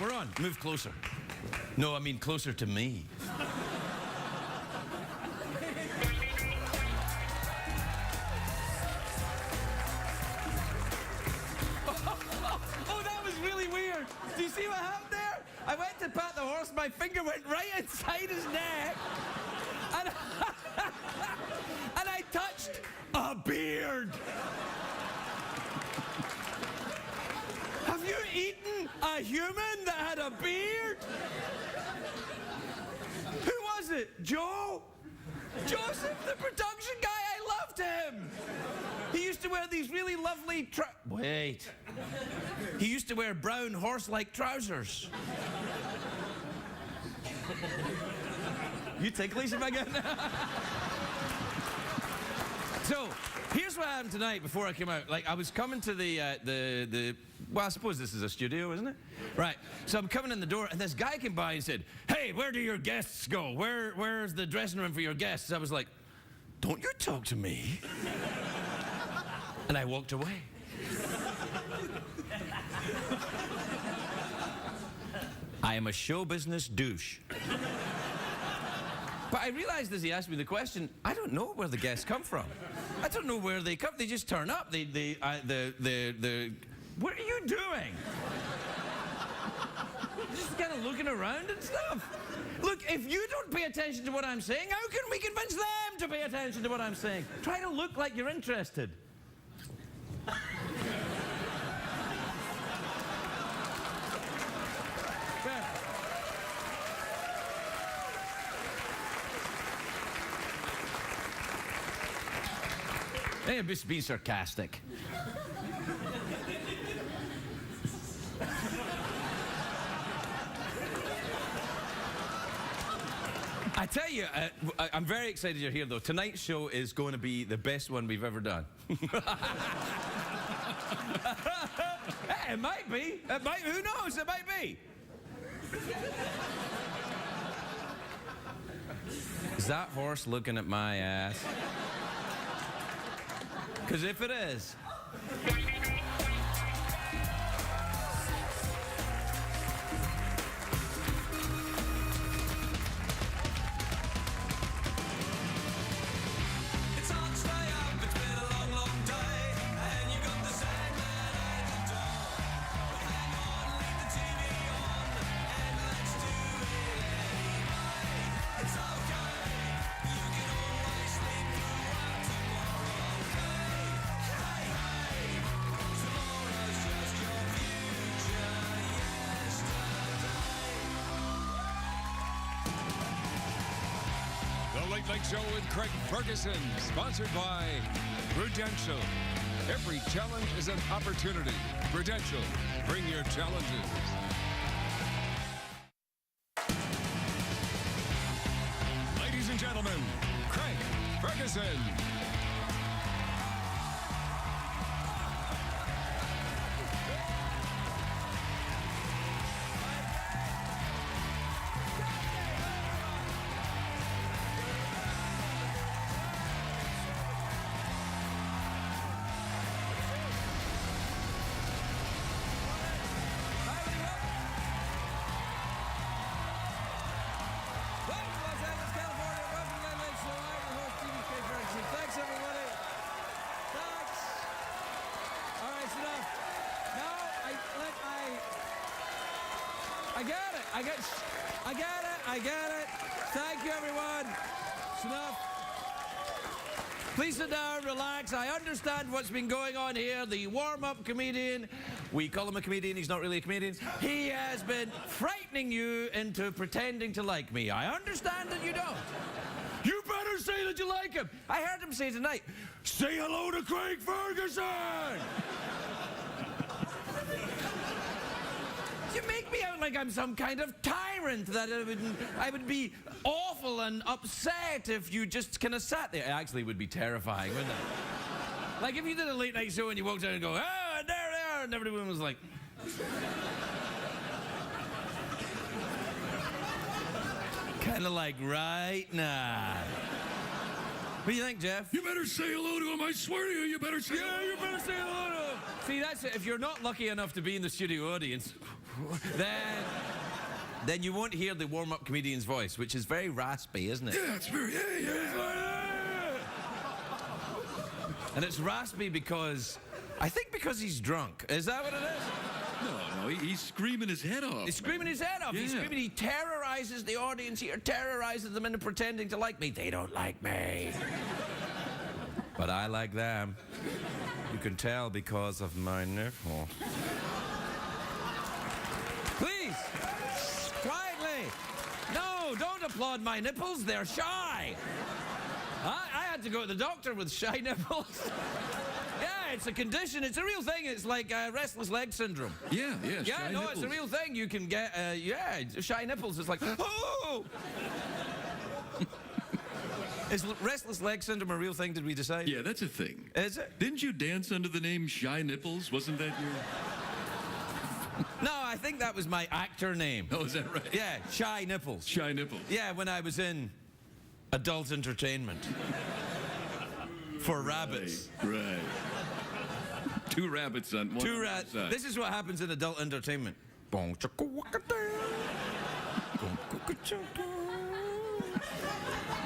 We're on. Move closer. No, I mean closer to me. Oh, that was really weird. Do you see what happened there? I went to pat the horse, my finger went right inside his neck, and, and I touched a beard. Have you eaten a human that had a beard? Who was it? Joe? Joseph, the production guy, I loved him. He used to wear these really lovely Wait. He used to wear brown horse-like trousers. You ticklish if I get So, here's what happened tonight before I came out. Like, I was coming to well, I suppose this is a studio, isn't it? Right. So I'm coming in the door, and this guy came by and said, "Hey, where do your guests go? Where's the dressing room for your guests?" I was like, "Don't you talk to me." And I walked away. I am a show business douche. But I realized as he asked me the question, I don't know where the guests come from. I don't know where they come. They just turn up. What are you doing? Just kind of looking around and stuff. Look, if you don't pay attention to what I'm saying, how can we convince them to pay attention to what I'm saying? Try to look like you're interested. Hey, just be sarcastic. I tell you, I'm very excited you're here, though. Tonight's show is going to be the best one we've ever done. Hey, it might be. It might. Who knows? It might be. Is that horse looking at my ass? Because if it is... Late Night Show with Craig Ferguson, sponsored by Prudential. Every challenge is an opportunity. Prudential, bring your challenges. Ladies and gentlemen, Craig Ferguson. I get it. Thank you, everyone. It's enough. Please sit down, relax. I understand what's been going on here. The warm-up comedian, we call him a comedian, he's not really a comedian. He has been frightening you into pretending to like me. I understand that you don't. You better say that you like him. I heard him say tonight, "Say hello to Craig Ferguson." You make me out like I'm some kind of tyrant, that I would be awful and upset if you just kind of sat there. It actually would be terrifying, wouldn't it? Like if you did a late night show and you walked out and go, "Oh, there they are," and everyone was like... kind of like right now. What do you think, Jeff? You better say hello to him. I swear to you, you better say hello. Yeah, you better say hello to him. See, that's it. If you're not lucky enough to be in the studio audience, then you won't hear the warm-up comedian's voice, which is very raspy, isn't it? Yeah, it's very, And it's raspy because, I think because he's drunk. Is that what it is? No, he's screaming his head off. He's screaming his head off. Yeah. He's screaming. He terrorizes the audience here, terrorizes them into pretending to like me. They don't like me. But I like them. You can tell because of my nipple. Please, quietly. No, don't applaud my nipples. They're shy. I had to go to the doctor with shy nipples. Yeah, it's a condition. It's a real thing. It's like restless leg syndrome. Yeah, Yeah, no, it's a real thing. You can get, shy nipples. It's like, oh! Is restless leg syndrome a real thing, did we decide? Yeah, that's a thing. Is it? Didn't you dance under the name Shy Nipples? Wasn't that your... No, I think that was my actor name. Oh, is that right? Yeah, Shy Nipples. Shy Nipples. Yeah, when I was in adult entertainment. For rabbits. Right. Two rabbits on one side. This is what happens in adult entertainment.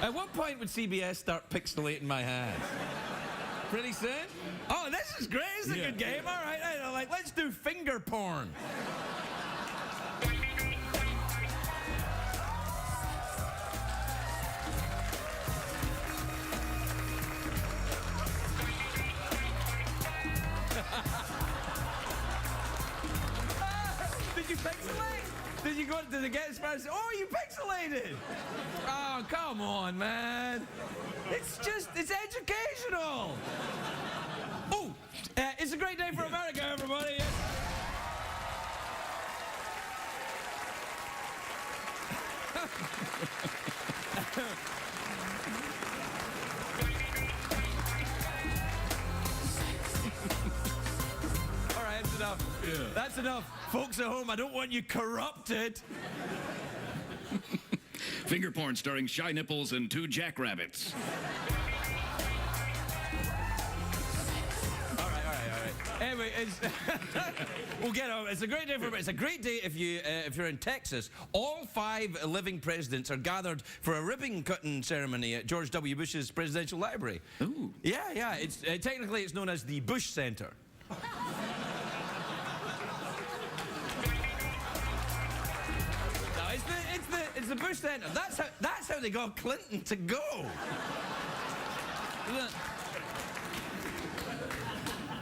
At what point would CBS start pixelating my hands? Pretty soon? Oh, this is great. This is a good game. All right. Like, let's do finger porn. Did you pixelate? Did it get as far as, oh, you pixelated? Oh, come on, man. It's educational. Oh, it's a great day for America, everybody. All right, that's enough. Yeah. That's enough. Folks at home, I don't want you corrupted. Finger porn starring Shy Nipples and two jackrabbits. All right. Anyway, we'll get on. It's a great day for. It's a great day if you're in Texas. All 5 living presidents are gathered for a ribbon cutting ceremony at George W. Bush's presidential library. Ooh. Yeah. It's technically it's known as the Bush Center. It's the Bush Center. That's how they got Clinton to go.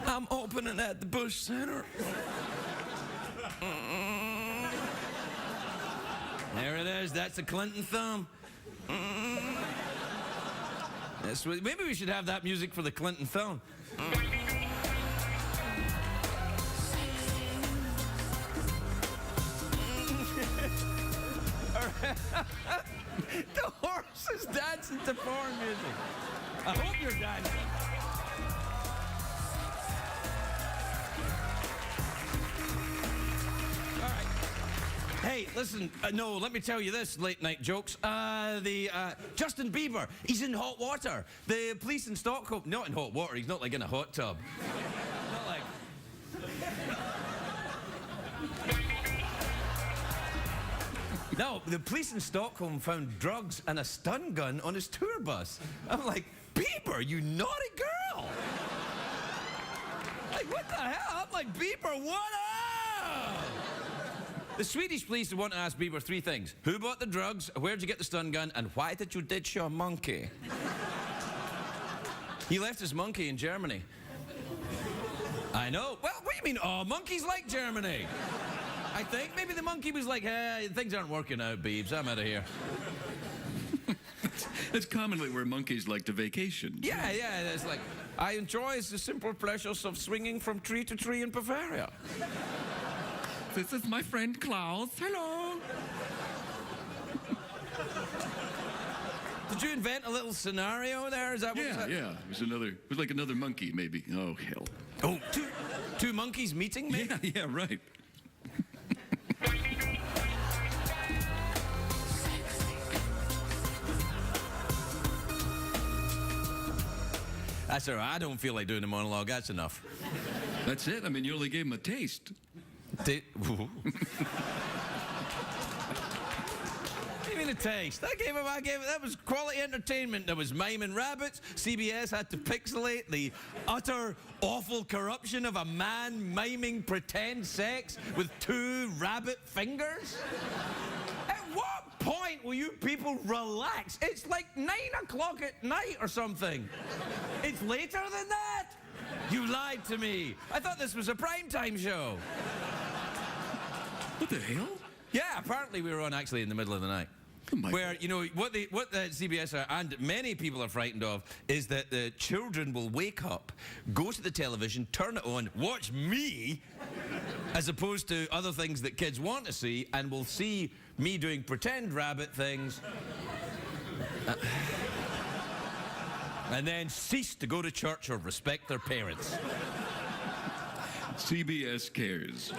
I'm opening at the Bush Center. There it is. That's the Clinton thumb. Maybe we should have that music for the Clinton thumb. The horse is dancing to porn music. I hope you're dancing. All right. Hey, listen, no, let me tell you this, late night jokes. Justin Bieber, he's in hot water. The police in Stockholm, not in hot water, he's not like in a hot tub. Not like... No, the police in Stockholm found drugs and a stun gun on his tour bus. I'm like, Bieber, you naughty girl! Like, what the hell? I'm like, Bieber, what up? The Swedish police want to ask Bieber 3 things. Who bought the drugs? Where'd you get the stun gun? And why did you ditch your monkey? He left his monkey in Germany. I know. Well, what do you mean? Oh, monkeys like Germany. I think maybe the monkey was like, hey, things aren't working out, Beebs. I'm out of here. That's commonly where monkeys like to vacation. Yeah. It's like, I enjoy the simple pleasures of swinging from tree to tree in Bavaria. This is my friend Klaus. Hello. Did you invent a little scenario there? Is that what Yeah. It was like another monkey, maybe. Oh, hell. Oh, two monkeys meeting, maybe? Yeah, right. That's all right. I don't feel like doing a monologue. That's enough. That's it? I mean, you only gave him a taste. What do you mean a taste? I gave him, that was quality entertainment. There was miming rabbits. CBS had to pixelate the utter awful corruption of a man miming pretend sex with 2 rabbit fingers. At what point will you people relax? It's like 9 o'clock at night or something. It's later than that. You lied to me. I thought this was a primetime show. What the hell? Yeah, apparently we were on actually in the middle of the night. Oh my Where, God. you know, what the CBS are, and many people are frightened of, is that the children will wake up, go to the television, turn it on, watch me, as opposed to other things that kids want to see, and will see me doing pretend rabbit things, and then cease to go to church or respect their parents. CBS cares.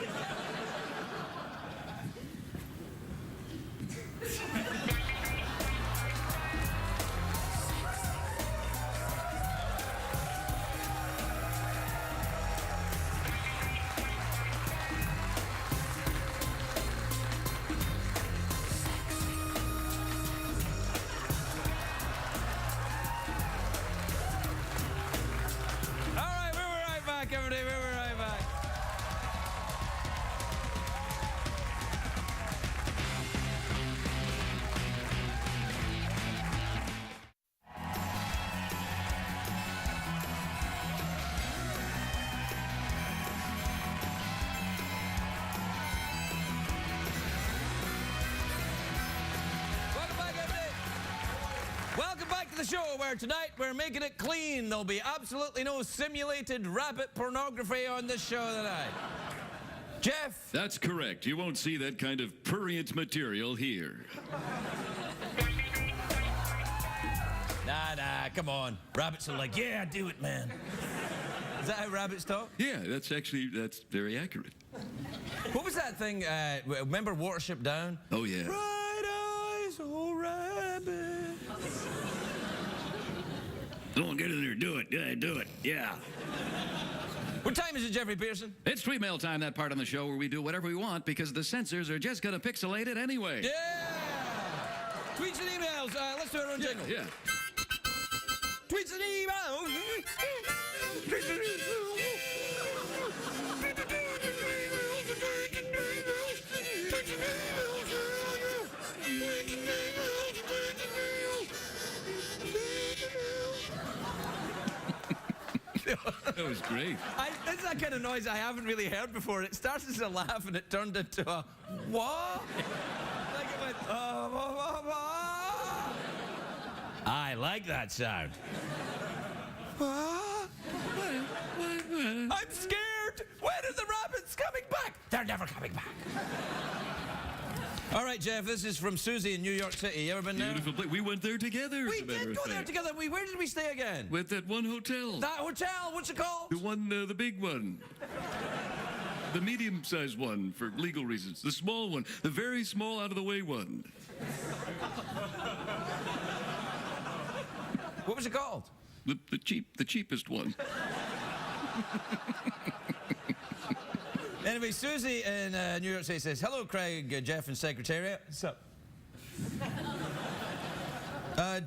Everybody, we'll be right back. Welcome back to the show, where tonight we're making it clean. There'll be absolutely no simulated rabbit pornography on this show tonight. Jeff? That's correct. You won't see that kind of prurient material here. Nah, come on. Rabbits are like, yeah, do it, man. Is that how rabbits talk? Yeah, that's very accurate. What was that thing, remember Watership Down? Oh, yeah. Bright eyes, oh rabbit. Come on, get in there, do it. Yeah, do it. Yeah. What time is it, Jeffrey Pearson? It's tweet mail time, that part on the show where we do whatever we want because the censors are just going to pixelate it anyway. Yeah! Tweets and emails. Let's do our own jingle. Yeah. Tweets and emails. That was great. That's that kind of noise I haven't really heard before. It started as a laugh and it turned into a what? Like it went, I like that sound. What? I'm scared. When are the rabbits coming back? They're never coming back. All right, Jeff, this is from Susie in New York City. You ever been there? Beautiful place. We went there together. We did go there together. Where did we stay again? With that one hotel. That hotel, what's it called? The one, the big one. The medium-sized one for legal reasons. The small one. The very small, out-of-the-way one. What was it called? The cheapest one. Anyway, Susie in New York City says, hello, Craig, Jeff, and Secretariat. What's up?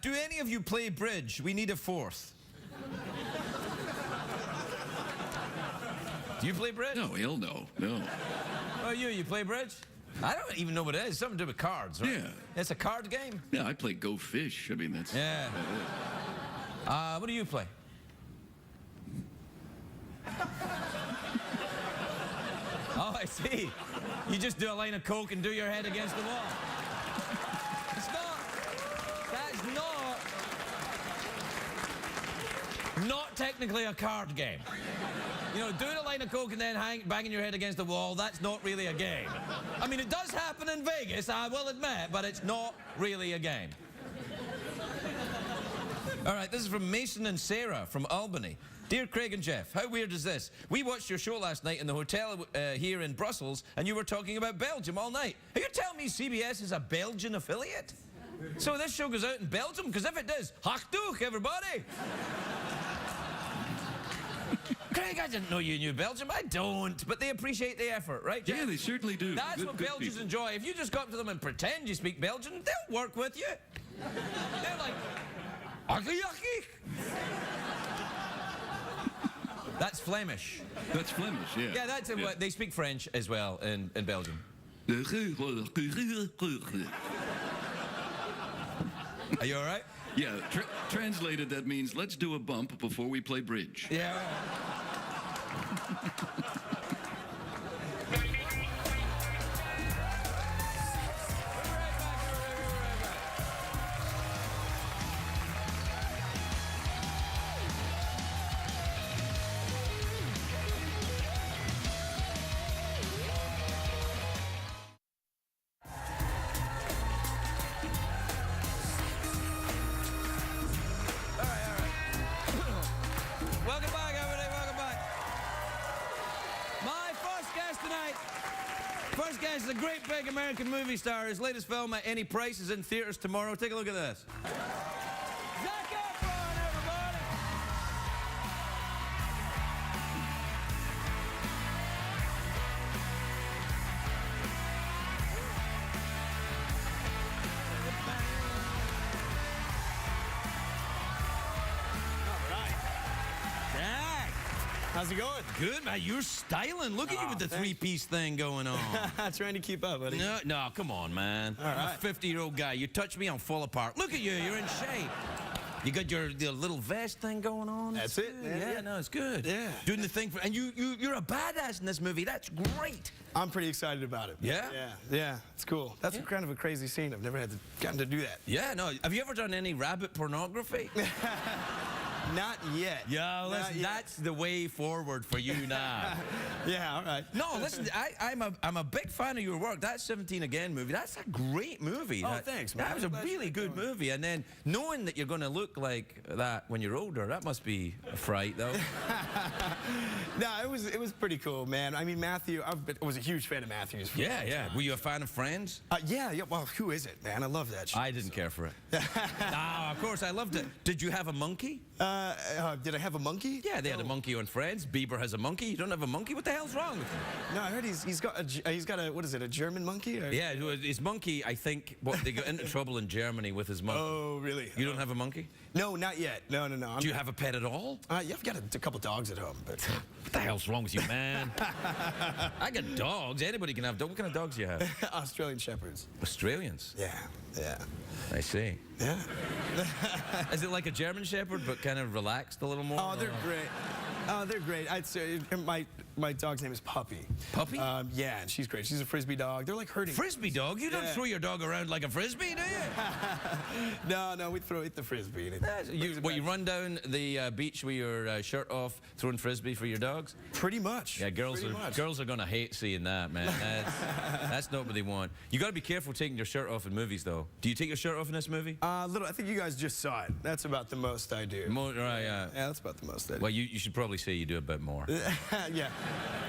Do any of you play bridge? We need a fourth. Do you play bridge? No, hell no. No. Oh, you play bridge? I don't even know what it is. Something to do with cards, right? Yeah. It's a card game? Yeah, I play Go Fish. I mean, that's... Yeah. What do you play? Oh, I see. You just do a line of coke and do your head against the wall. That's not technically a card game. You know, doing a line of coke and then banging your head against the wall, that's not really a game. I mean, it does happen in Vegas, I will admit, but it's not really a game. All right, this is from Mason and Sarah from Albany. Dear Craig and Jeff, how weird is this? We watched your show last night in the hotel here in Brussels, and you were talking about Belgium all night. Are you telling me CBS is a Belgian affiliate? So this show goes out in Belgium? Because if it does, Hochtuch, everybody! Craig, I didn't know you knew Belgium. I don't, but they appreciate the effort, right, Jeff? Yeah, they certainly do. That's Good- what good Belgians people. enjoy. If you just go up to them and pretend you speak Belgian, they'll work with you. They're like, "Akkie, akkie." That's Flemish. That's Flemish, yeah. Yeah, that's what they speak French as well in Belgium. Are you all right? Yeah, translated, that means let's do a bump before we play bridge. Yeah. Welcome back, everybody. Welcome back. My first guest tonight. First guest is a great big American movie star. His latest film, At Any Price, is in theaters tomorrow. Take a look at this. Zac Efron, everybody. Zac. How's it going? Good, man. You're styling. Look at you with the thanks. three-piece thing going on. Trying to keep up, buddy. No, come on, man. I'm a 50-year-old guy. You touch me, I'll fall apart. Look at you. You're in shape. You got the little vest thing going on. That's It's it, good. man. Yeah, no, it's good. Yeah. Doing the thing for, and you're a badass in this movie. That's great. I'm pretty excited about it. Yeah? Yeah, it's cool. That's kind of a crazy scene. I've never gotten to do that. Yeah, no. Have you ever done any rabbit pornography? Not yet. Yeah, Not listen, yet. that's the way forward for you now. Yeah, all right. No, listen, I'm a big fan of your work. That 17 Again movie, that's a great movie. Oh, thanks, man. That was a I'm glad really you good like that one. movie. And then knowing that you're going to look like that when you're older, that must be a fright, though. No, it was pretty cool, man. I mean, Matthew, I was a huge fan of Matthew's. for a Yeah, long yeah. time. Were you a fan of Friends? Yeah. Well, who is it, man? I love that shit. I didn't care for it. No, of course, I loved it. Did you have a monkey? Did I have a monkey? Yeah, they had a monkey on Friends. Bieber has a monkey. You don't have a monkey? What the hell's wrong with you? No, I heard he's got a what is it? A German monkey? Or? Yeah, his monkey, I think, they got into trouble in Germany with his monkey. Oh, really? You don't have a monkey? No, not yet. No. Do you have a pet at all? Yeah, I've got a couple dogs at home, but. What the hell's wrong with you, man? I got dogs. Anybody can have dogs. What kind of dogs do you have? Australian Shepherds. Australians. Yeah. I see. Yeah. Is it like a German Shepherd, but kind of relaxed a little more? Oh, they're great. Oh, they're great. I'd say my dog's name is Puppy. Puppy? Yeah, and she's great. She's a frisbee dog. They're like herding. Frisbee dog? You don't Yeah. throw your dog around like a frisbee, do you? No, we throw it the frisbee. And You run down the beach with your shirt off, throwing frisbee for your dogs? Pretty much. Yeah, Pretty much. girls are gonna hate seeing that, man. That's not what they want. You got to be careful taking your shirt off in movies, though. Do you take your shirt off in this movie? Little. I think you guys just saw it. That's about the most I do. Right, yeah. Yeah, that's about the most I do. Well, you should probably say you do a bit more. Yeah.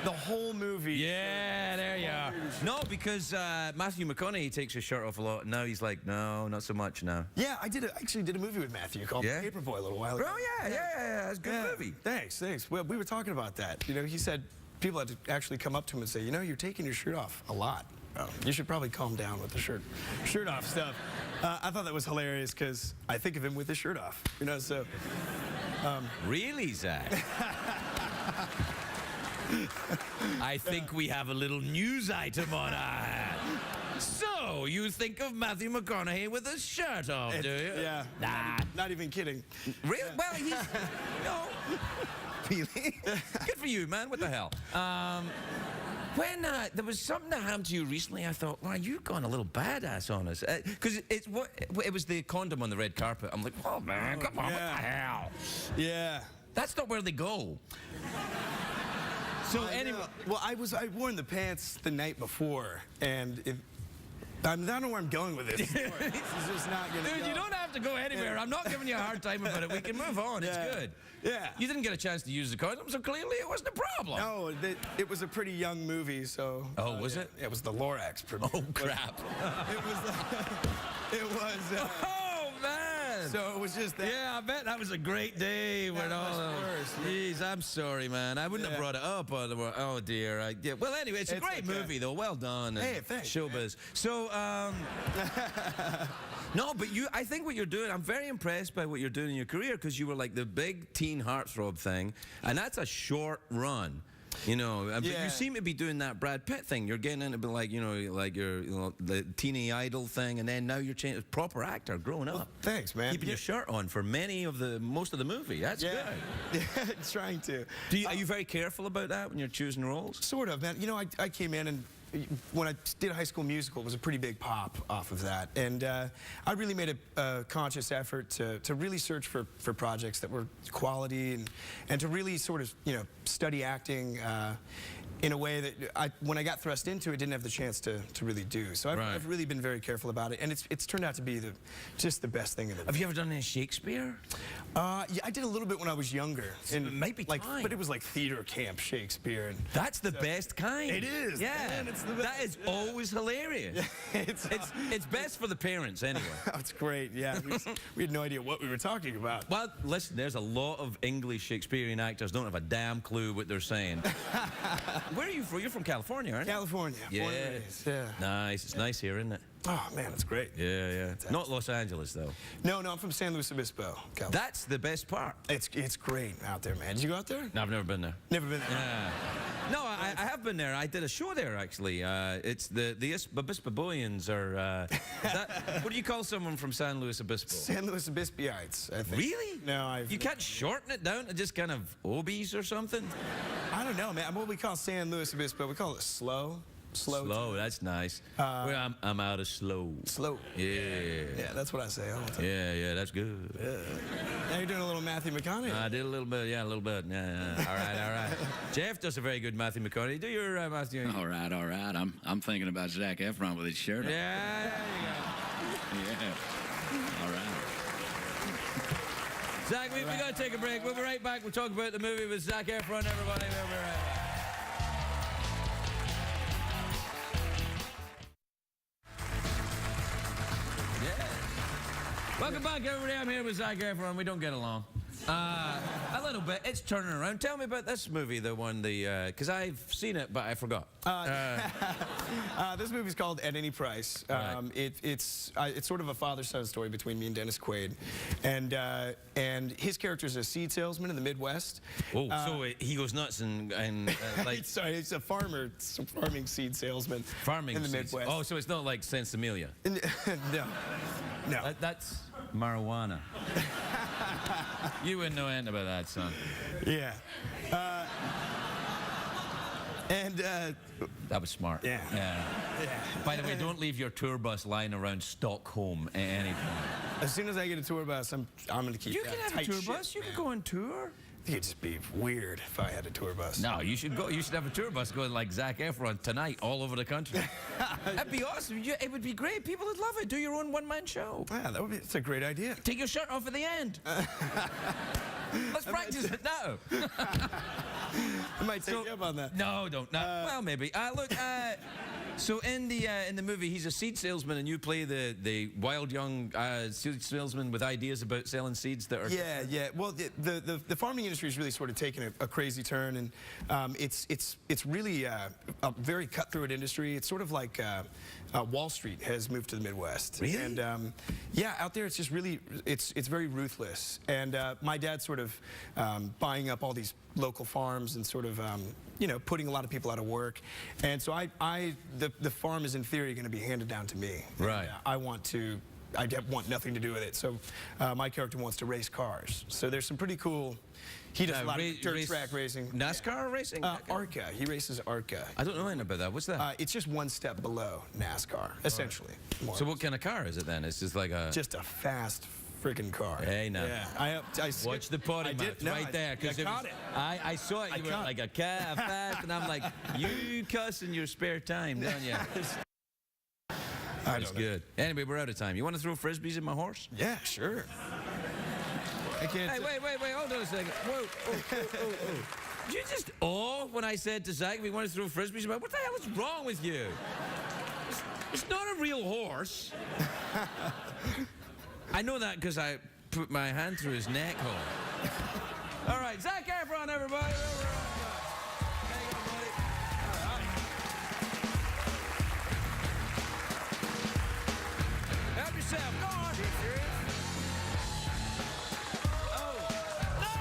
The whole movie. Yeah, there you are. No, because Matthew McConaughey takes his shirt off a lot, and now he's like, no, not so much now. Yeah, I actually did a movie with Matthew called Yeah? Paperboy a little while ago. Oh, yeah, that's a good movie. Thanks. Well, we were talking about that. You know, he said people had to actually come up to him and say, you know, you're taking your shirt off a lot. You should probably calm down with the shirt off stuff. I thought that was hilarious because I think of him with his shirt off. You know, so. Really, Zach? I think we have a little news item on our hand. So, you think of Matthew McConaughey with his shirt off, do you? Yeah. Nah. Not even kidding. Really? Well, he's... No. Really? Good for you, man. What the hell? When there was something that happened to you recently, I thought, wow, you've gone a little badass on us. Because it was the condom on the red carpet. I'm like, oh, man, come on, what the hell? Yeah. That's not where they go. So anyway, Well, I worn the pants the night before, and I don't know where I'm going with this. This is just not gonna dude, go. you don't have to go anywhere. I'm not giving you a hard time about it. We can move on. It's good. Yeah. You didn't get a chance to use the condom, so clearly it wasn't a problem. No, it was a pretty young movie, so. Oh, was it? It was the Lorax premiere. Oh, crap. It was. Oh, man. So it was just that. Yeah, I bet that was a great day. When all, worse, man. Jeez, I'm sorry, man. I wouldn't have brought it up. Oh, dear. Yeah. Well, anyway, it's a great movie, though. Well done. Hey, thanks. Showbiz. So, no, but I think what you're doing, I'm very impressed by what you're doing in your career, because you were like the big teen heartthrob thing, and that's a short run. You know, but you seem to be doing that Brad Pitt thing. You're getting into like, like your, the teeny idol thing, and then now you're changing proper actor, growing up. Thanks, man. Keeping your shirt on for most of the movie. That's good. Yeah, trying to. Are you very careful about that when you're choosing roles? Sort of, man. You know, I came in and when I did High School Musical, it was a pretty big pop off of that. And I really made a conscious effort to really search for projects that were quality and to really sort of, study acting in a way that when I got thrust into it, didn't have the chance to really do. So I've really been very careful about it, and it's turned out to be just the best thing in the world. Have you ever done any Shakespeare? Yeah, I did a little bit when I was younger. And it might be time. But it was like theater camp Shakespeare. And that's the best kind. It is. Yeah, man, it's the best. That is always hilarious. Yeah, it's best for the parents anyway. It's great. Yeah, we had no idea what we were talking about. Well, listen, there's a lot of English Shakespearean actors don't have a damn clue what they're saying. Where are you from? You're from California, aren't you? California. Yeah. Born and raised. Yeah. Nice. It's nice here, isn't it? Oh, man, it's great. Yeah. Not Los Angeles, though. No, I'm from San Luis Obispo, California. That's the best part. It's great out there, man. Did you go out there? No, I've never been there. Never been there? Yeah. No, I have been there. I did a show there, actually. It's the Obispoians are... what do you call someone from San Luis Obispo? San Luis Obispiites, I think. Really? No, You can't shorten it down to just kind of Obies or something? I don't know, man. What we call San Luis Obispo, we call it slow. Slow, that's nice. Well, I'm out of slow. Slow. Yeah. Yeah, that's what I say all the time. Yeah, that's good. Yeah. Now you're doing a little Matthew McConaughey. I did a little bit, yeah, a little bit. Yeah. All right. Jeff does a very good Matthew McConaughey. Do your Matthew. All right. I'm thinking about Zac Efron with his shirt on. Yeah, there you go. Yeah. All right. Zach, we got to take a break. We'll be right back. We'll talk about the movie with Zac Efron, everybody. We'll be right back. Welcome back, everybody. I'm here with Zac Efron. We don't get along. A little bit. It's turning around. Tell me about this movie, because I've seen it, but I forgot. This movie's called At Any Price. Right. It's sort of a father-son story between me and Dennis Quaid, and his character's a seed salesman in the Midwest. Oh, so he goes nuts and like. Sorry, it's a farming seed salesman. Farming in the seeds. Midwest. Oh, so it's not like Sensimilia. No. That's marijuana. You wouldn't know anything about that, son. Yeah. That was smart. Yeah. By the way, don't leave your tour bus lying around Stockholm at any point. As soon as I get a tour bus, I'm going to keep You that can have a tight tour ship, bus. You man. can go on tour. I think it'd just be weird if I had a tour bus. No, you should go. You should have a tour bus going like Zac Efron tonight all over the country. That'd be awesome. It would be great. People would love it. Do your own one-man show. Yeah, that's a great idea. Take your shirt off at the end. Let's practice it now. I might take you up on that. No, don't. No. Well, maybe. Look. So in the movie, he's a seed salesman, and you play the wild young seed salesman with ideas about selling seeds that are. Yeah. Well, the farming industry has really sort of taken a crazy turn, and it's really a very cutthroat industry. It's sort of like Wall Street has moved to the Midwest. Really? And yeah, out there it's just really it's very ruthless. And my dad's sort of buying up all these local farms and sort of putting a lot of people out of work. And so the farm is in theory going to be handed down to me. Right. And, I want nothing to do with it. So my character wants to race cars. So there's some pretty cool. He does a lot of dirt track racing. NASCAR racing? ARCA. He races ARCA. I don't know anything about that. What's that? It's just one step below NASCAR, essentially. Right. So what kind of car is it then? It's just like a... Just a fast freaking car. Hey, now. Yeah. I Watch the potty mouth right there. I caught it. I saw it. You were like a car fast, and I'm like, you cuss in your spare time, don't you? That's good. Anyway, we're out of time. You want to throw frisbees at my horse? Yeah, sure. I can't. Hey, wait, hold on a second. Whoa. Did you just when I said to Zach we want to throw frisbees? What the hell is wrong with you? It's not a real horse. I know that because put my hand through his neck hole. All right, Zac Efron, everybody. There you go, buddy. All right. Help yourself. Go on. Oh. No!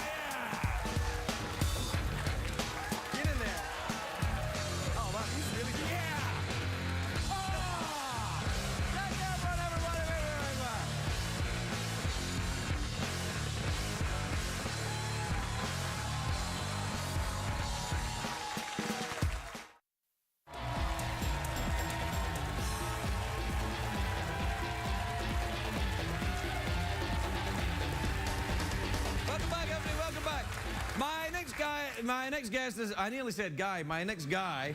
Yeah! Get in there. Oh, wow, he's really good. Yeah! Oh! Zac Efron, everybody. Welcome back, everybody. Welcome back. My next guest is, I nearly said guy. My next guy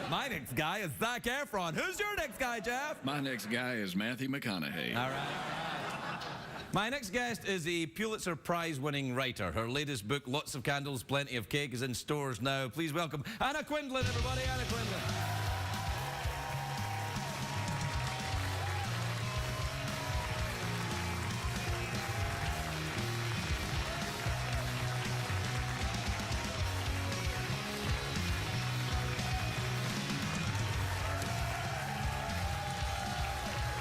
is Zac Efron. Who's your next guy, Jeff? My next guy is Matthew McConaughey. All right. My next guest is a Pulitzer Prize-winning writer. Her latest book, Lots of Candles, Plenty of Cake, is in stores now. Please welcome Anna Quindlen, everybody. Anna Quindlen.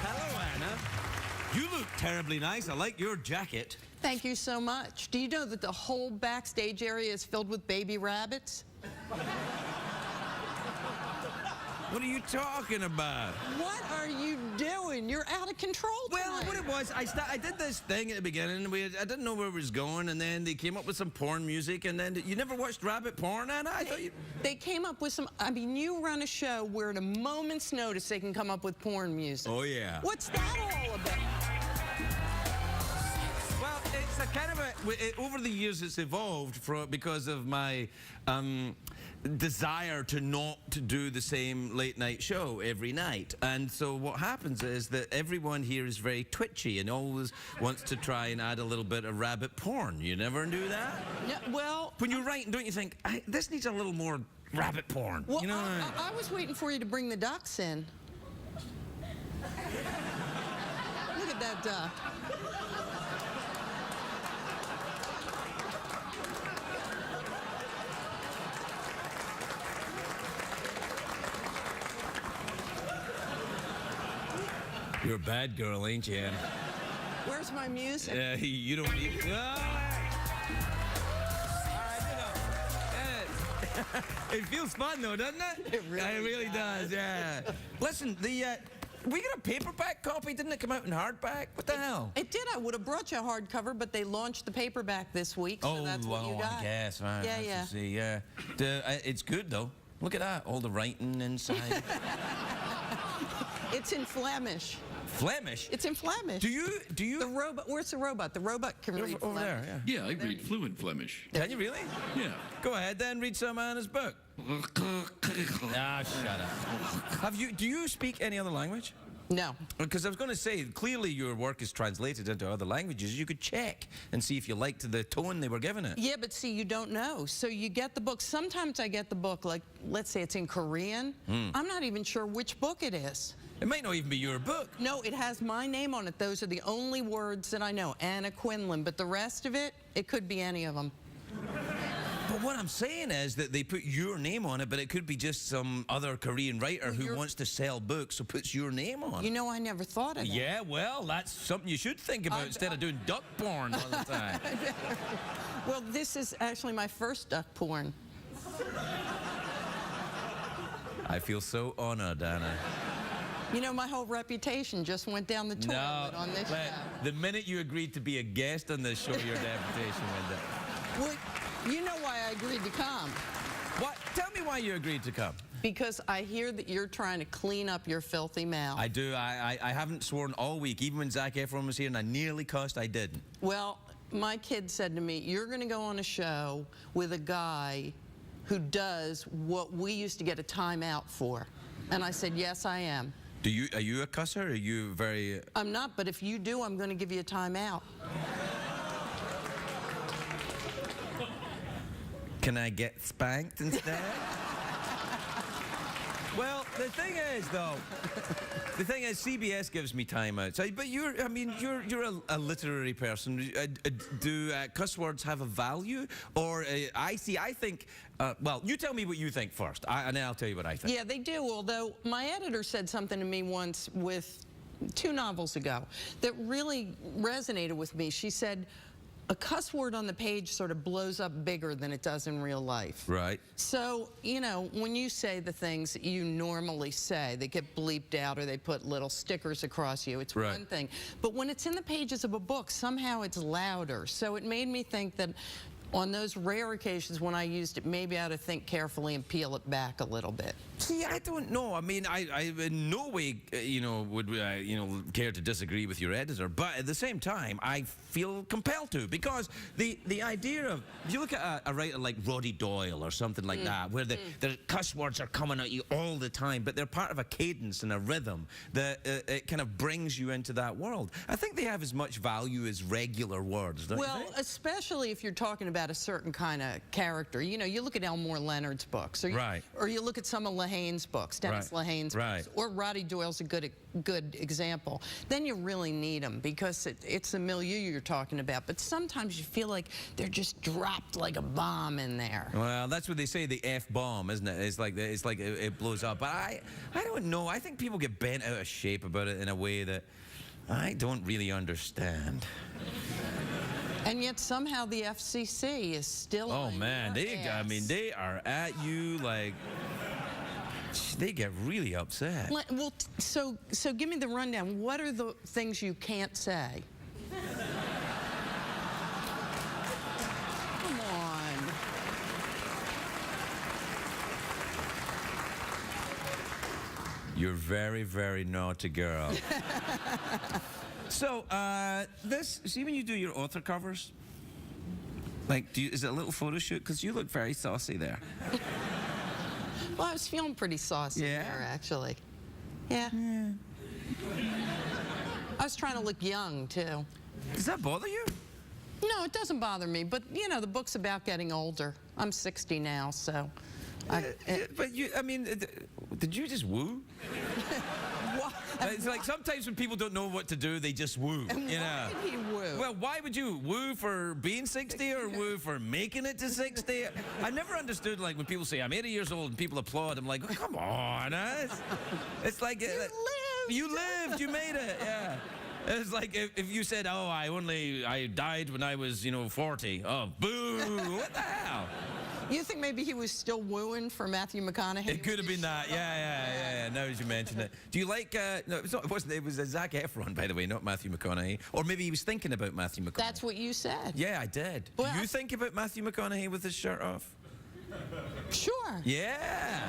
Hello, Anna. You look terribly nice. I like your jacket. Thank you so much. Do you know that the whole backstage area is filled with baby rabbits? What are you talking about? What are you doing? You're out of control Well, tonight. what it was, I did this thing at the beginning. I didn't know where it was going, and then they came up with some porn music, and then you never watched rabbit porn, Anna? I thought you... They came up with some, I mean, you run a show where at a moment's notice they can come up with porn music. Oh, yeah. What's that all about? Well, it's a kind of over the years it's evolved because of my desire to not to do the same late night show every night. And so what happens is that everyone here is very twitchy and always wants to try and add a little bit of rabbit porn. You never do that? Yeah, well, When you're writing, don't you think, this needs a little more rabbit porn? well You know, I was waiting for you to bring the ducks in. Look at that duck. you're a bad girl, ain't you, Anna? Where's my music? You don't need it. All right, it feels fun, though, doesn't it? It really does, yeah. Listen, we got a paperback copy. Didn't it come out in hardback? What the hell? It did. I would have brought you a hardcover, but they launched the paperback this week, so that's what you got. I guess. Right, Yeah, let's yeah. See, yeah. It's good, though. Look at that, all the writing inside. It's in Flemish. Flemish? It's in Flemish. Do you? The robot, where's the robot? The robot can read Over Flemish. there, yeah. Yeah, I read fluent Flemish. Can you really? Yeah. Go ahead, then, read some Anna's book. Ah, shut up. Do you speak any other language? No. Because I was going to say, clearly your work is translated into other languages. You could check and see if you liked the tone they were giving it. Yeah, but see, you don't know. So you get the book. Sometimes I get the book, like, let's say it's in Korean. I'm not even sure which book it is. It might not even be your book. No, it has my name on it. Those are the only words that I know, Anna Quindlen. But the rest of it, it could be any of them. But what I'm saying is that they put your name on it, but it could be just some other Korean writer who wants to sell books, so puts your name on it. You know, I never thought of that. Yeah, well, that's something you should think about instead of doing duck porn all the time. Well, this is actually my first duck porn. I feel so honored, Anna. You know, my whole reputation just went down the toilet on this show. The minute you agreed to be a guest on this show, your reputation went down. Well, you know why I agreed to come. What? Tell me why you agreed to come. Because I hear that you're trying to clean up your filthy mouth. I do. I haven't sworn all week. Even when Zac Efron was here and I nearly cussed, I didn't. Well, my kid said to me, you're going to go on a show with a guy who does what we used to get a timeout for. And I said, yes, I am. Are you a cusser? Or are you very... I'm not, but if you do, I'm going to give you a timeout. Can I get spanked instead? Well, The thing is, CBS gives me time out. So, but you're a literary person. Do cuss words have a value? Or I think, well, you tell me what you think first, and then I'll tell you what I think. Yeah, they do, although my editor said something to me once with 2 novels ago that really resonated with me. She said, a cuss word on the page sort of blows up bigger than it does in real life. Right. So, you know, when you say the things that you normally say, they get bleeped out or they put little stickers across you, it's one thing. But when it's in the pages of a book, somehow it's louder. So it made me think that on those rare occasions when I used it, maybe I ought to think carefully and peel it back a little bit. See, I don't know. I mean, I in no way, would care to disagree with your editor. But at the same time, I feel compelled to, because the idea of, if you look at a writer like Roddy Doyle or something like that, where the cuss words are coming at you all the time, but they're part of a cadence and a rhythm that it kind of brings you into that world. I think they have as much value as regular words, don't you think? Especially if you're talking about a certain kind of character. You know, you look at Elmore Leonard's books, or you look at some of Lehane's books, Dennis Lehane's books, or Roddy Doyle's a good example. Then you really need them because it's the milieu you're talking about. But sometimes you feel like they're just dropped like a bomb in there. Well, that's what they say, the F-bomb, isn't it? It's like it blows up. But I don't know. I think people get bent out of shape about it in a way that I don't really understand. And yet somehow the FCC is still. Oh man, they are at you like. They get really upset. Well, so give me the rundown. What are the things you can't say? Come on. You're very, very naughty girl. So, see when you do your author covers? Like, is it a little photo shoot? Because you look very saucy there. Well, I was feeling pretty saucy there, actually. Yeah. I was trying to look young, too. Does that bother you? No, it doesn't bother me. But, you know, the book's about getting older. I'm 60 now, so... But did you just woo? What? It's like sometimes when people don't know what to do, they just woo. And why did he woo? Well, why would you woo for being 60 or woo for making it to 60? I never understood, like, when people say, I'm 80 years old and people applaud, I'm like, oh, come on. It's like... You lived, you made it, yeah. It's like if you said, oh, I died when I was, 40. Oh, boo, what the hell? You think maybe he was still wooing for Matthew McConaughey? It could have been that, yeah, now as you mention it. Do you like, no, it was Zac Efron, by the way, not Matthew McConaughey. Or maybe he was thinking about Matthew McConaughey. That's what you said. Yeah, I did. Well, do you think about Matthew McConaughey with his shirt off? Sure. Yeah.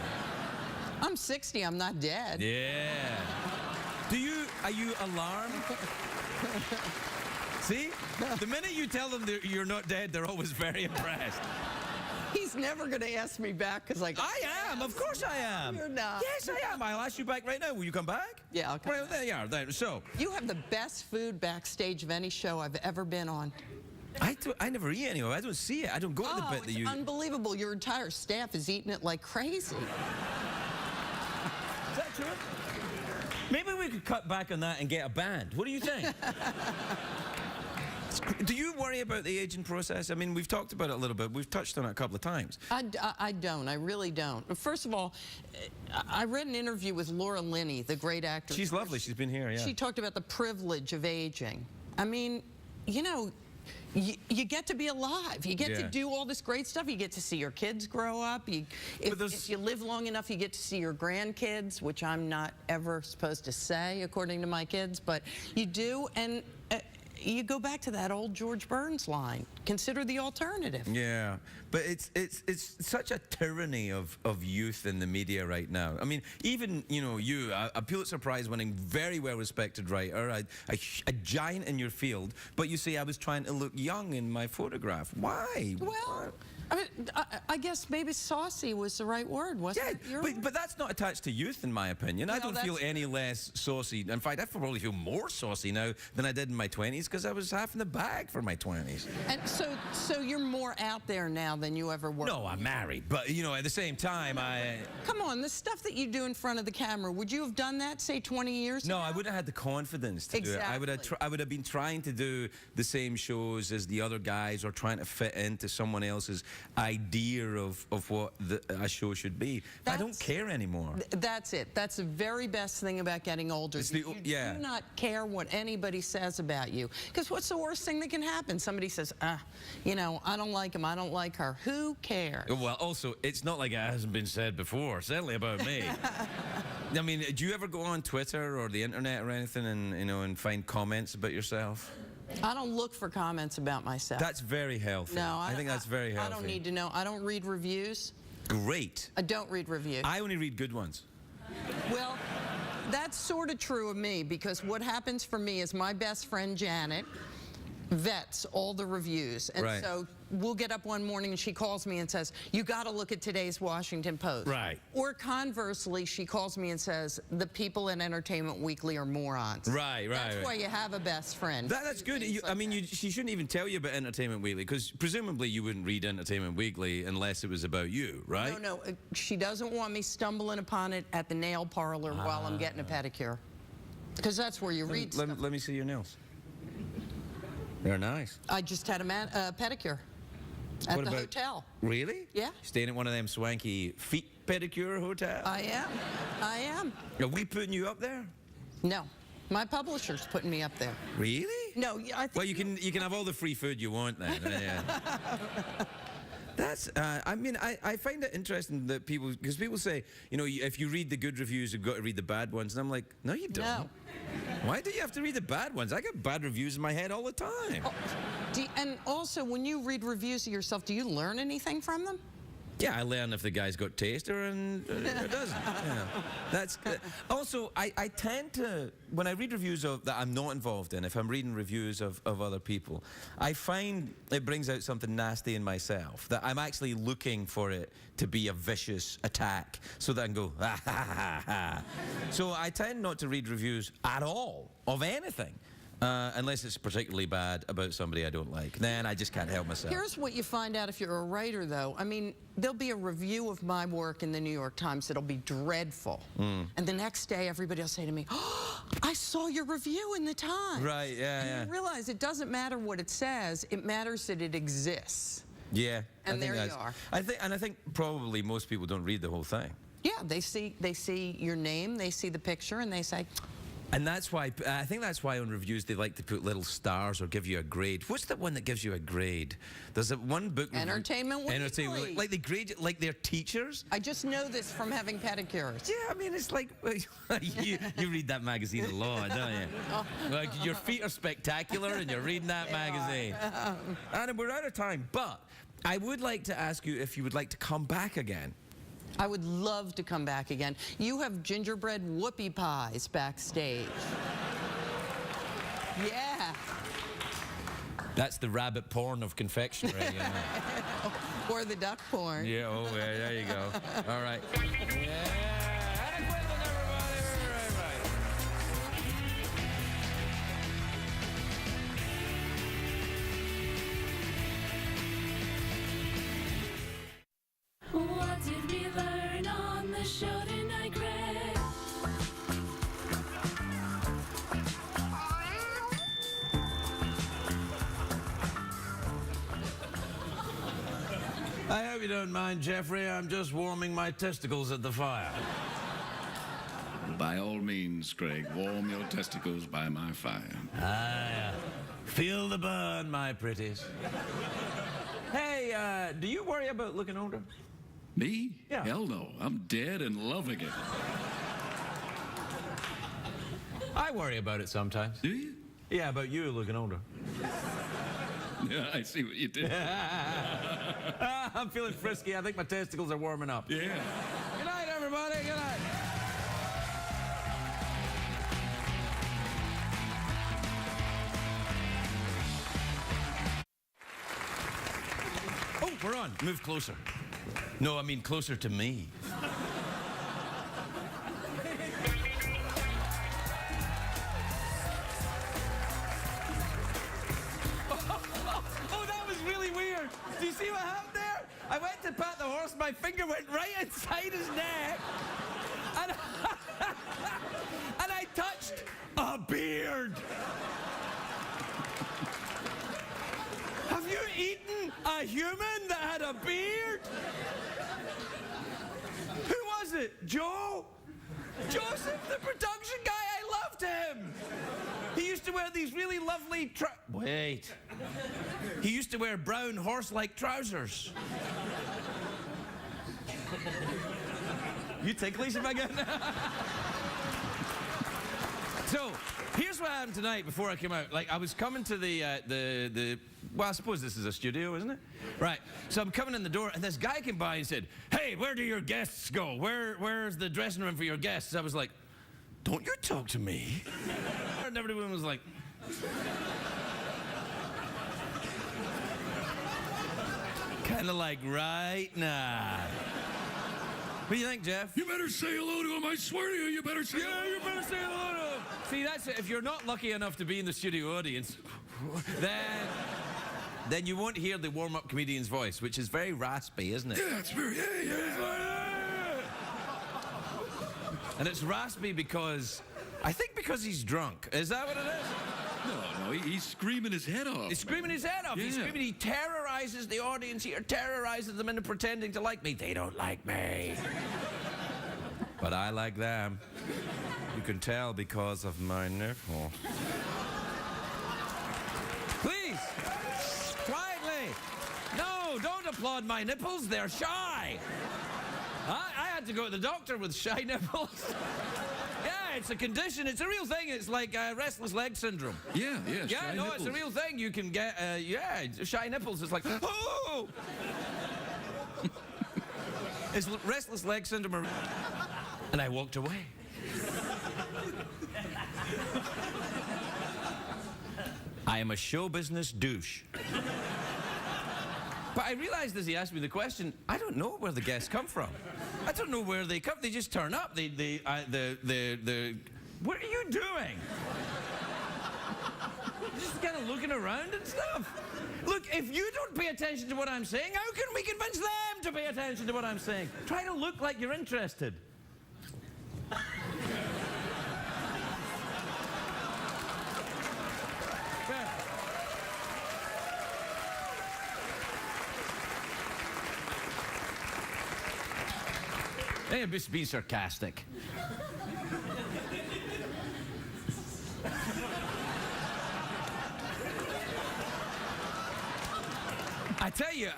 I'm 60, I'm not dead. Yeah. Are you alarmed? See? The minute you tell them that you're not dead, they're always very impressed. He's never going to ask me back because I am. Of course I am. You're not. Yes, I am. I'll ask you back right now. Will you come back? Yeah, I'll come back. There you are. There. So. You have the best food backstage of any show I've ever been on. I never eat anyway. I don't see it. I don't go to the bit that you... it's unbelievable. Your entire staff is eating it like crazy. Is that true? Maybe we could cut back on that and get a band. What do you think? Do you worry about the aging process? I mean, we've talked about it a little bit. We've touched on it a couple of times. I don't. I really don't. First of all, I read an interview with Laura Linney, the great actress. She's lovely. She's been here, yeah. She talked about the privilege of aging. I mean, you know, you get to be alive. You get to do all this great stuff. You get to see your kids grow up. If you live long enough, you get to see your grandkids, which I'm not ever supposed to say, according to my kids, but you do. And you go back to that old George Burns line. Consider the alternative. Yeah, but it's such a tyranny of youth in the media right now. I mean, even you, a Pulitzer Prize winning, very well respected writer, a giant in your field, but you say I was trying to look young in my photograph. Why? Well, I mean, I guess maybe saucy was the right word, wasn't Yeah, it? Your word? but that's not attached to youth, in my opinion. I No, don't feel that's- any less saucy. In fact, I probably feel more saucy now than I did in my 20s because I was half in the bag for my 20s. And so you're more out there now than you ever were. No, I'm married, but you know, at the same time, Come on, the stuff that you do in front of the camera, would you have done that, say, 20 years ago? No, I wouldn't have had the confidence to do it. I would have been trying to do the same shows as the other guys, or trying to fit into someone else's idea of what a show should be. I don't care anymore. That's it. That's the very best thing about getting older. You do not care what anybody says about you. Because what's the worst thing that can happen? Somebody says, you know, I don't like him, I don't like her. Who cares? Well, also, it's not like it hasn't been said before, certainly about me. I mean, do you ever go on Twitter or the internet or anything and, you know, and find comments about yourself? I don't look for comments about myself. That's very healthy. No, I think that's very healthy. I don't need to know. I don't read reviews. Great. I don't read reviews. I only read good ones. Well, that's sort of true of me, because what happens for me is my best friend Janet vets all the reviews. And Right. so we'll get up one morning and she calls me and says, you got to look at today's Washington Post. Right. Or conversely, she calls me and says, the people in Entertainment Weekly are morons. Right. That's why you have a best friend. That's good. I mean, she shouldn't even tell you about Entertainment Weekly, because presumably you wouldn't read Entertainment Weekly unless it was about you, right? No, she doesn't want me stumbling upon it at the nail parlor while I'm getting a pedicure. Because that's where you read stuff. Let me see your nails. They're nice. I just had a pedicure at What the about- hotel. Really? Yeah. Staying at one of them swanky feet pedicure hotels? I am. Are we putting you up there? No, my publisher's putting me up there. Really? No, I think. Well, you can have all the free food you want then. Yeah. That's, I mean, I find it interesting that because people say, you know, if you read the good reviews, you've got to read the bad ones. And I'm like, no, you don't. No. Why do you have to read the bad ones? I get bad reviews in my head all the time. And also, when you read reviews of yourself, do you learn anything from them? Yeah, I learn if the guy's got taste or doesn't. Yeah. That's also, I tend to, when I read reviews that I'm not involved in, if I'm reading reviews of other people, I find it brings out something nasty in myself, that I'm actually looking for it to be a vicious attack so that I can go, ha, ha, ha, ha. So I tend not to read reviews at all of anything. Unless it's particularly bad about somebody I don't like. Then I just can't help myself. Here's what you find out if you're a writer, though. I mean, there'll be a review of my work in the New York Times that'll be dreadful. And the next day, everybody will say to me, oh, I saw your review in the Times. Right, yeah. You realize it doesn't matter what it says, it matters that it exists. Yeah. And there you are. I think probably most people don't read the whole thing. Yeah, they see your name, they see the picture, and they say, And that's why, I think that's why on reviews they like to put little stars or give you a grade. What's the one that gives you a grade? There's that one book. Entertainment Weekly. Like they grade it like they're teachers. I just know this from having pedicures. Yeah, I mean, it's like, you read that magazine a lot, don't you? Like, your feet are spectacular and you're reading that magazine. And we're out of time, but I would like to ask you if you would like to come back again. I would love to come back again. You have gingerbread whoopie pies backstage. Yeah. That's the rabbit porn of confectionery. Or the duck porn. Yeah, oh, yeah, there you go. All right. Yeah. And a Quindlen, everybody. Right. What did we learn on the show tonight, Greg? I hope you don't mind, Jeffrey. I'm just warming my testicles at the fire. By all means, Craig, warm your testicles by my fire. Feel the burn, my pretties. Hey, do you worry about looking older? Me? Yeah. Hell no. I'm dead and loving it. I worry about it sometimes. Do you? Yeah, about you looking older. Yeah, I see what you did. I'm feeling frisky. I think my testicles are warming up. Yeah. Good night, everybody. Good night. Oh, we're we're on. Move closer. No, I mean closer to me. Oh, that was really weird. Do you see what happened there? I went to pat the horse, my finger went right inside his neck, and, and I touched a beard. Have you eaten a human that had a beard? Who was it? Joe? Joseph, the production guy, I loved him. He used to wear these really lovely Wait. He used to wear brown horse-like trousers. You ticklish him again? So, here's what happened tonight before I came out. Like, I was coming to the well, I suppose this is a studio, isn't it? Right. So I'm coming in the door, and this guy came by and said, "Hey, where do your guests go? Where's the dressing room for your guests?" I was like, "Don't you talk to me." And everyone was like, kind of like, right now. What do you think, Jeff? You better say hello to him. I swear to you, you better say hello. You better say hello to him. See, that's it. If you're not lucky enough to be in the studio audience, then you won't hear the warm-up comedian's voice, which is very raspy, isn't it? Yeah, it's very, And it's raspy because, I think because he's drunk. Is that what it is? No, he's screaming his head off. He's screaming his head off. Yeah. He's screaming. He terrorizes the audience here, terrorizes them into pretending to like me. They don't like me. But I like them. You can tell because of my nipple. Please, quietly. No, don't applaud my nipples. They're shy. I had to go to the doctor with shy nipples. Yeah, it's a condition. It's a real thing. It's like restless leg syndrome. Yeah, Yeah, no, it's a real thing. You can get, shy nipples. It's like, oh! It's restless leg syndrome. And I walked away. I am a show business douche. But I realized as he asked me the question, I don't know where the guests come from. I don't know where they come. They just turn up. What are you doing? Just kind of looking around and stuff. Look, if you don't pay attention to what I'm saying, how can we convince them to pay attention to what I'm saying? Try to look like you're interested. Hey, just be sarcastic. I tell you,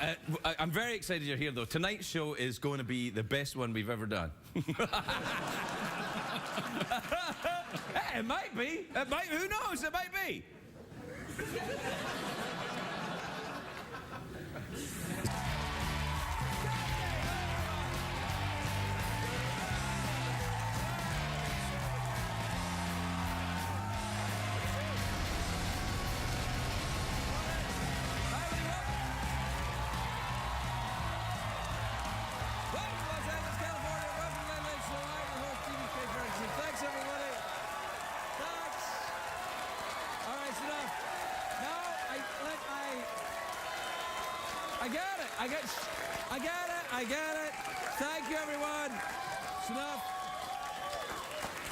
I'm very excited you're here, though. Tonight's show is going to be the best one we've ever done. Hey, it might be. It might. Who knows? It might be. I get it. Thank you, everyone. It's enough.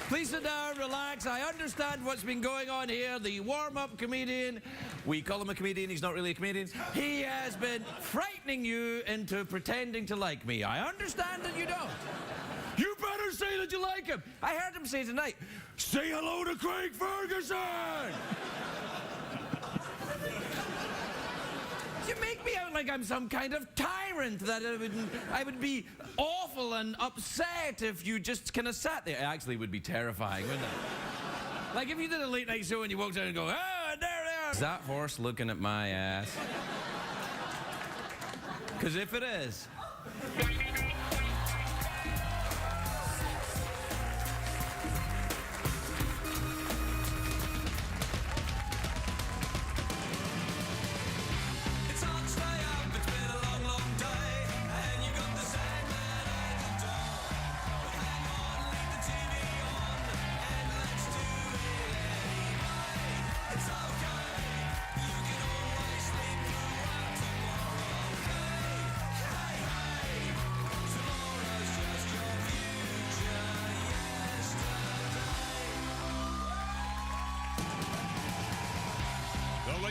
Please sit down, relax. I understand what's been going on here. The warm-up comedian, we call him a comedian, he's not really a comedian. He has been frightening you into pretending to like me. I understand that you don't. You better say that you like him. I heard him say tonight, say hello to Craig Ferguson. You make me out like I'm some kind of tyrant, that I would be awful and upset if you just kind of sat there. It actually would be terrifying, wouldn't it? Like if you did a late night show and you walked out and go, oh, there they are. Is that horse looking at my ass? Because if it is...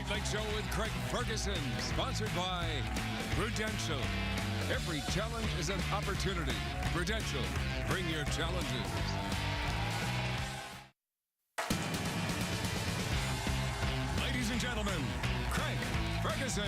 Late Show with Craig Ferguson, sponsored by Prudential. Every challenge is an opportunity. Prudential, bring your challenges. Ladies and gentlemen, Craig Ferguson.